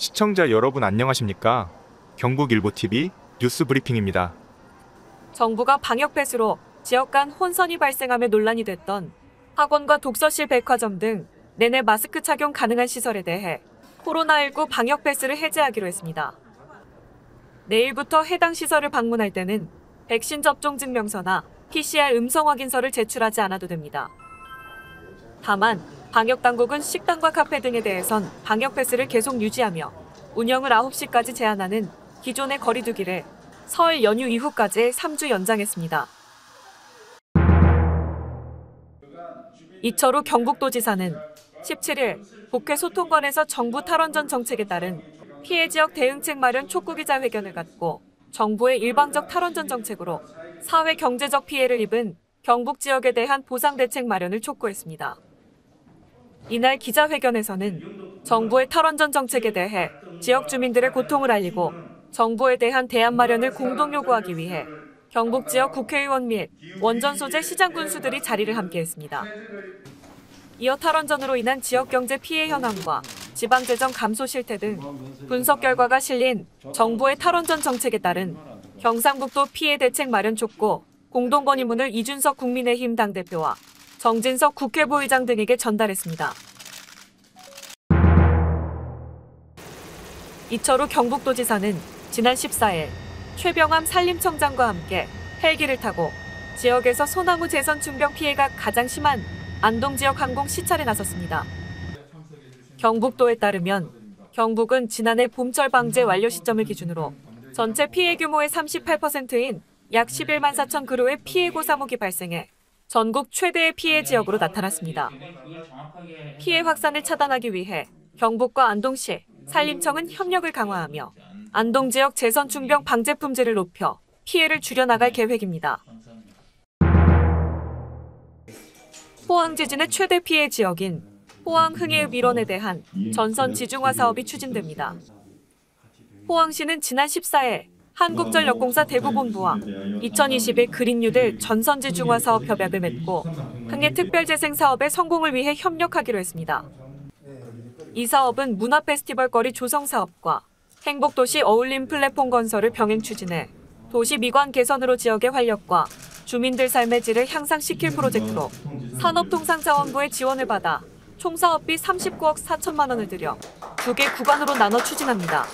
시청자 여러분 안녕하십니까? 경북일보TV 뉴스 브리핑입니다. 정부가 방역 폐쇄로 지역 간 혼선이 발생하며 논란이 됐던 학원과 독서실, 백화점 등 내내 마스크 착용 가능한 시설에 대해 코로나19 방역 폐쇄를 해제하기로 했습니다. 내일부터 해당 시설을 방문할 때는 백신 접종 증명서나 PCR 음성 확인서를 제출하지 않아도 됩니다. 다만 방역당국은 식당과 카페 등에 대해선 방역 폐쇄를 계속 유지하며 운영을 9시까지 제한하는 기존의 거리 두기를 설 연휴 이후까지 3주 연장했습니다. 이철우 경북도지사는 17일 국회 소통관에서 정부 탈원전 정책에 따른 피해 지역 대응책 마련 촉구 기자회견을 갖고 정부의 일방적 탈원전 정책으로 사회 경제적 피해를 입은 경북 지역에 대한 보상 대책 마련을 촉구했습니다. 이날 기자회견에서는 정부의 탈원전 정책에 대해 지역 주민들의 고통을 알리고 정부에 대한 대안 마련을 공동 요구하기 위해 경북 지역 국회의원 및 원전 소재 시장 군수들이 자리를 함께했습니다. 이어 탈원전으로 인한 지역 경제 피해 현황과 지방재정 감소 실태 등 분석 결과가 실린 정부의 탈원전 정책에 따른 경상북도 피해 대책 마련 촉구 공동 건의문을 이준석 국민의힘 당대표와 정진석 국회 부의장 등에게 전달했습니다. 이철우 경북도지사는 지난 14일 최병암 산림청장과 함께 헬기를 타고 지역에서 소나무 재선 중병 피해가 가장 심한 안동 지역 항공 시찰에 나섰습니다. 경북도에 따르면 경북은 지난해 봄철 방제 완료 시점을 기준으로 전체 피해 규모의 38%인 약 11만 4천 그루의 피해 고사목이 발생해 전국 최대의 피해 지역으로 나타났습니다. 피해 확산을 차단하기 위해 경북과 안동시, 산림청은 협력을 강화하며 안동 지역 재선 중병 방제 품질을 높여 피해를 줄여나갈 계획입니다. 포항 지진의 최대 피해 지역인 포항 흥해읍 일원에 대한 전선 지중화 사업이 추진됩니다. 포항시는 지난 14일 한국전력공사 대구본부와 2021 그린뉴딜 전선지중화 사업 협약을 맺고 흥해특별재생 사업의 성공을 위해 협력하기로 했습니다. 이 사업은 문화페스티벌 거리 조성 사업과 행복도시 어울림 플랫폼 건설을 병행 추진해 도시 미관 개선으로 지역의 활력과 주민들 삶의 질을 향상시킬 프로젝트로 산업통상자원부의 지원을 받아 총 사업비 39억 4천만 원을 들여 2개 구간으로 나눠 추진합니다.